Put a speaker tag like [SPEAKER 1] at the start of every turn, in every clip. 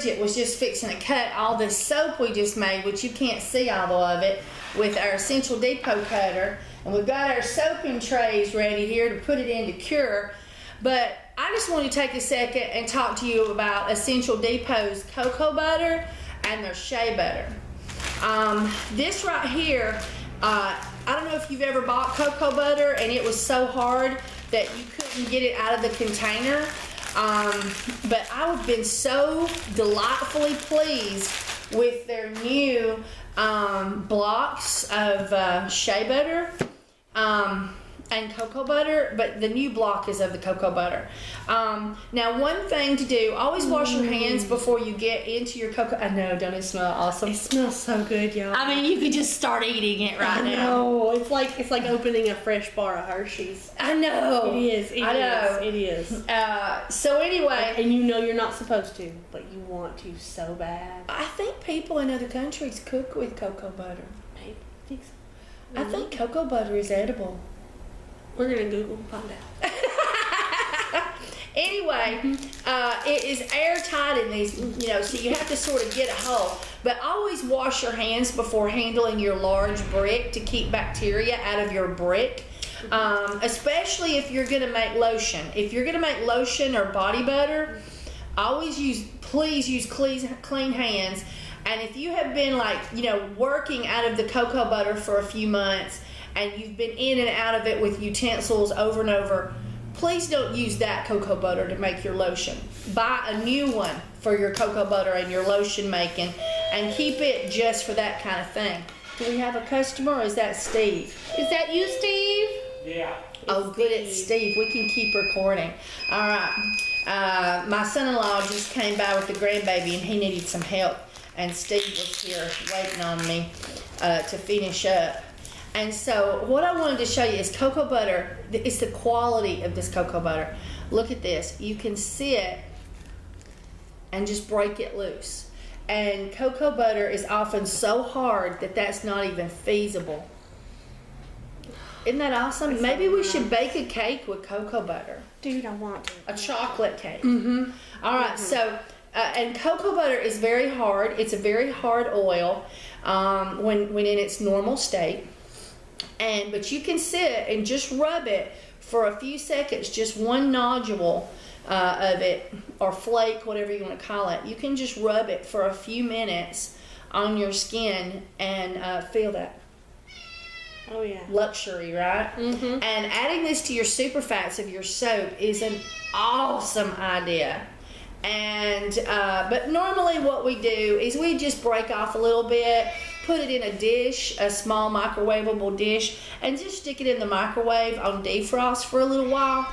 [SPEAKER 1] Bridget was just fixing to cut all this soap we just made, which you can't see all of it, with our Essential Depot cutter. And we've got our soaping trays ready here to put it in to cure. But I just want to take a second and talk to you about Essential Depot's cocoa butter and their shea butter. This right here, I don't know if you've ever bought cocoa butter and it was so hard that you couldn't get it out of the container. But I've been so delightfully pleased with their new blocks of shea butter and cocoa butter, but the new block is of the cocoa butter. Now, one thing to do, always wash your hands before you get into your cocoa. I know, don't it smell awesome?
[SPEAKER 2] It smells so good, y'all.
[SPEAKER 1] I mean, you could just start eating it right now.
[SPEAKER 2] No, it's like opening a fresh bar of Hershey's.
[SPEAKER 1] I know.
[SPEAKER 2] It is.
[SPEAKER 1] I know.
[SPEAKER 2] It is.
[SPEAKER 1] So anyway,
[SPEAKER 2] and you know you're not supposed to, but you want to so bad.
[SPEAKER 1] I think people in other countries cook with cocoa butter.
[SPEAKER 2] Maybe. Think so.
[SPEAKER 1] I think cocoa butter is edible.
[SPEAKER 2] We're gonna Google and find out.
[SPEAKER 1] Anyway, it is airtight in these, so you have to sort of get a hold. But always wash your hands before handling your large brick to keep bacteria out of your brick. Especially if you're gonna make lotion. If you're gonna make lotion or body butter, please use clean hands. And if you have been working out of the cocoa butter for a few months and you've been in and out of it with utensils over and over, please don't use that cocoa butter to make your lotion. Buy a new one for your cocoa butter and your lotion making, and keep it just for that kind of thing. Do we have a customer, or is that Steve? Is that you, Steve?
[SPEAKER 3] Yeah.
[SPEAKER 1] Oh, good, it's Steve. We can keep recording. All right. My son-in-law just came by with the grandbaby, and he needed some help, and Steve was here waiting on me to finish up. And so what I wanted to show you is cocoa butter. It's the quality of this cocoa butter. Look at this. You can sit and just break it loose. And cocoa butter is often so hard that that's not even feasible. Isn't that awesome? Maybe we should bake a cake with cocoa butter.
[SPEAKER 2] Dude, I want to.
[SPEAKER 1] A chocolate cake. Mm-hmm. All right, so, and cocoa butter is very hard. It's a very hard oil when in its normal state. But you can sit and just rub it for a few seconds, just one nodule of it, or flake, whatever you want to call it. You can just rub it for a few minutes on your skin and feel that.
[SPEAKER 2] Oh yeah.
[SPEAKER 1] Luxury, right? Mm-hmm. And adding this to your super fats of your soap is an awesome idea. And but normally what we do is we just break off a little bit, put it in a dish, a small microwavable dish, and just stick it in the microwave on defrost for a little while.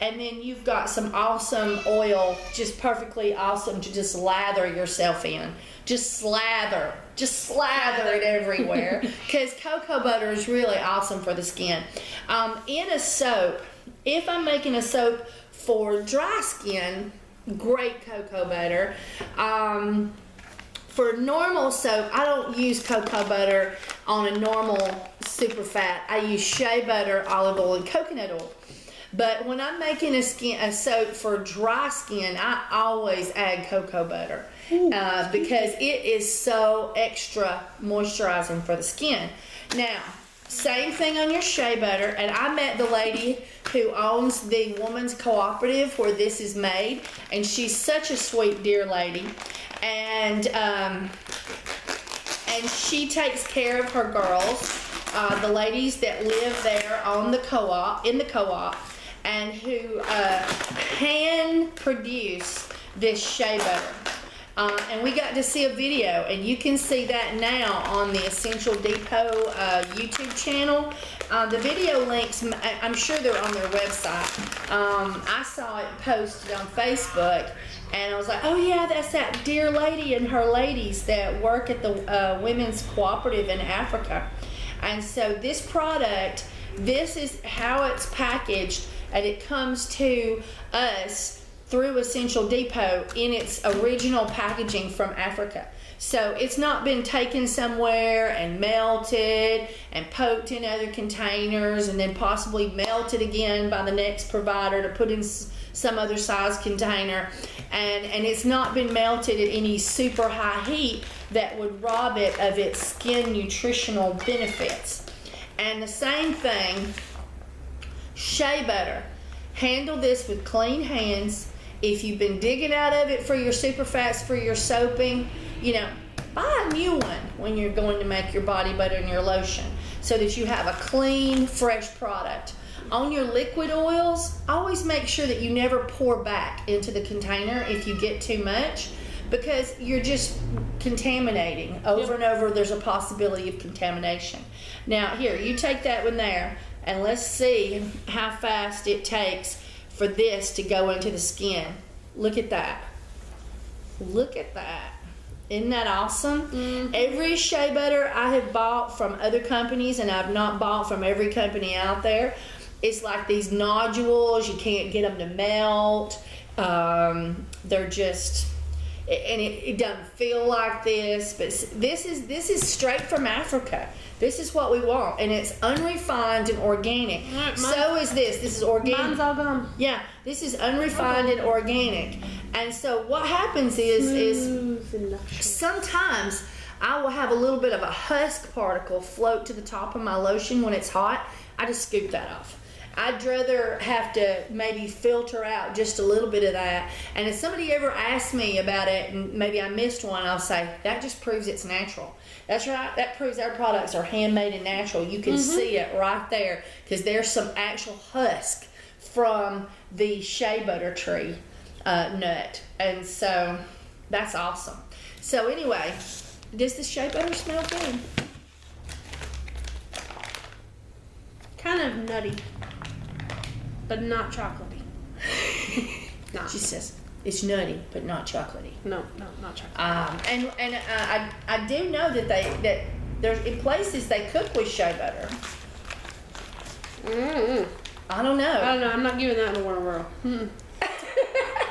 [SPEAKER 1] And then you've got some awesome oil, just perfectly awesome to just lather yourself in. Just slather it everywhere, because cocoa butter is really awesome for the skin. In a soap, if I'm making a soap for dry skin, great cocoa butter. For normal soap, I don't use cocoa butter on a normal super fat. I use shea butter, olive oil, and coconut oil. But when I'm making a soap for dry skin, I always add cocoa butter because it is so extra moisturizing for the skin. Now, same thing on your shea butter, and I met the lady who owns the woman's cooperative where this is made, and she's such a sweet, dear lady, and she takes care of her girls, the ladies that live there on the co-op, in the co-op, and who hand produce this shea butter. And we got to see a video, and you can see that now on the Essential Depot YouTube channel. The video links, I'm sure they're on their website. I saw it posted on Facebook, and I was like, oh yeah, that's that dear lady and her ladies that work at the Women's Cooperative in Africa. And so this product, this is how it's packaged, and it comes to us through Essential Depot in its original packaging from Africa. So it's not been taken somewhere and melted and poked in other containers and then possibly melted again by the next provider to put in some other size container, and it's not been melted at any super high heat that would rob it of its skin nutritional benefits. And the same thing, shea butter. Handle this with clean hands. If you've been digging out of it for your super fats, for your soaping, you know, buy a new one when you're going to make your body butter and your lotion, so that you have a clean, fresh product. On your liquid oils, always make sure that you never pour back into the container if you get too much, because you're just contaminating over and over. There's a possibility of contamination. Now here, you take that one there, and let's see how fast it takes for this to go into the skin. Look at that. Look at that. Isn't that awesome? Mm-hmm. Every shea butter I have bought from other companies, and I've not bought from every company out there, it's like these nodules. You can't get them to melt. They're just, and it doesn't feel like this, but this is straight from Africa. This is what we want, and it's unrefined and organic. Right, so is this. This is organic.
[SPEAKER 2] Mine's all gone.
[SPEAKER 1] Yeah, this is unrefined and organic. And so what happens is sometimes I will have a little bit of a husk particle float to the top of my lotion when it's hot. I just scoop that off. I'd rather have to maybe filter out just a little bit of that. And if somebody ever asks me about it and maybe I missed one, I'll say, that just proves it's natural. That's right. That proves our products are handmade and natural. You can see it right there, because there's some actual husk from the shea butter tree nut. And so that's awesome. So anyway, does the shea butter smell good?
[SPEAKER 2] Kind of nutty, but not chocolatey.
[SPEAKER 1] No. She says it's nutty, but not chocolatey.
[SPEAKER 2] No, not chocolatey.
[SPEAKER 1] I do know that there's in places they cook with shea butter. I don't know.
[SPEAKER 2] I'm not giving that in the whirl.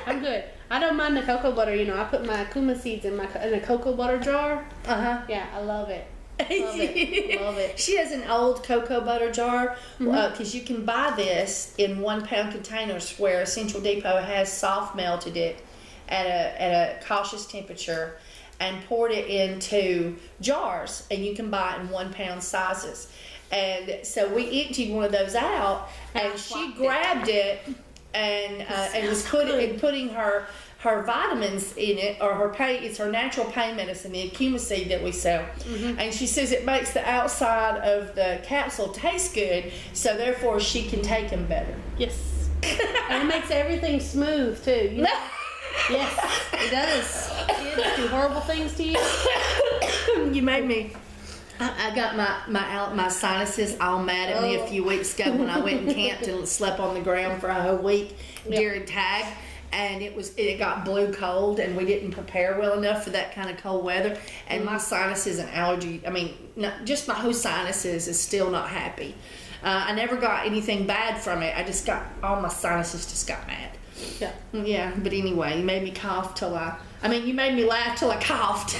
[SPEAKER 2] I'm good. I don't mind the cocoa butter. You know, I put my kuma seeds in a cocoa butter jar. Yeah, I love it. Love it. She
[SPEAKER 1] has an old cocoa butter jar, because you can buy this in 1 pound containers, where Essential Depot has soft melted it at a cautious temperature and poured it into jars, and you can buy it in 1 pound sizes. And so we emptied one of those out, and she grabbed it and was putting her vitamins in it, or it's her natural pain medicine, the Akuma seed that we sell. And she says it makes the outside of the capsule taste good, so therefore she can take them better.
[SPEAKER 2] Yes. And it makes everything smooth too. You know? Yes, it does. Kids do horrible things to you.
[SPEAKER 1] You made me. I got my sinuses all mad at me a few weeks ago when I went and camped and slept on the ground for a whole week during tag. And it got blue cold, and we didn't prepare well enough for that kind of cold weather. And my sinuses and allergy, just my whole sinuses is still not happy. I never got anything bad from it. I just got, all my sinuses just got mad. Yeah, but anyway, you made me cough you made me laugh till I coughed.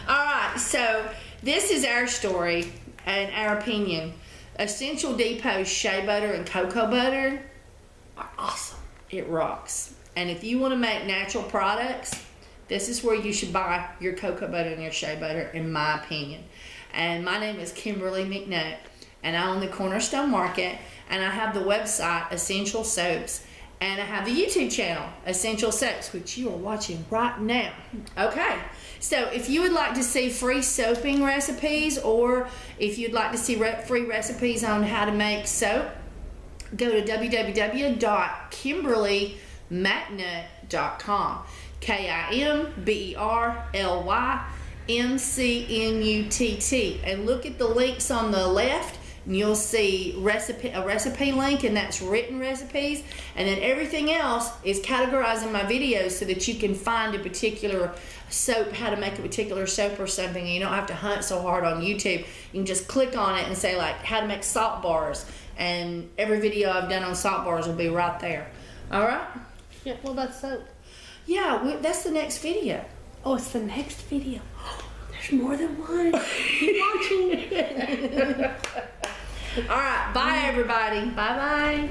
[SPEAKER 1] All right, so this is our story and our opinion. Essential Depot's shea butter and cocoa butter are awesome. It rocks. And if you want to make natural products, this is where you should buy your cocoa butter and your shea butter, in my opinion. And my name is Kimberly McNutt, and I own the Cornerstone Market, and I have the website Essential Soaps, and I have the YouTube channel Essential Soaps, which you are watching right now. Okay, so if you would like to see free soaping recipes, or if you'd like to see free recipes on how to make soap, go to www.kimberlymcnutt.com. KIMBERLYMCNUTT, and look at the links on the left, and you'll see a recipe link, and that's written recipes, and then everything else is categorized in my videos so that you can find a particular soap, how to make a particular soap or something, and you don't have to hunt so hard on YouTube. You can just click on it and say, like, how to make salt bars, and every video I've done on salt bars will be right there. All right?
[SPEAKER 2] Yeah, well, that's soap.
[SPEAKER 1] Yeah, that's the next video.
[SPEAKER 2] Oh, it's the next video. There's more than one. Keep watching.
[SPEAKER 1] All right, bye everybody.
[SPEAKER 2] Bye-bye.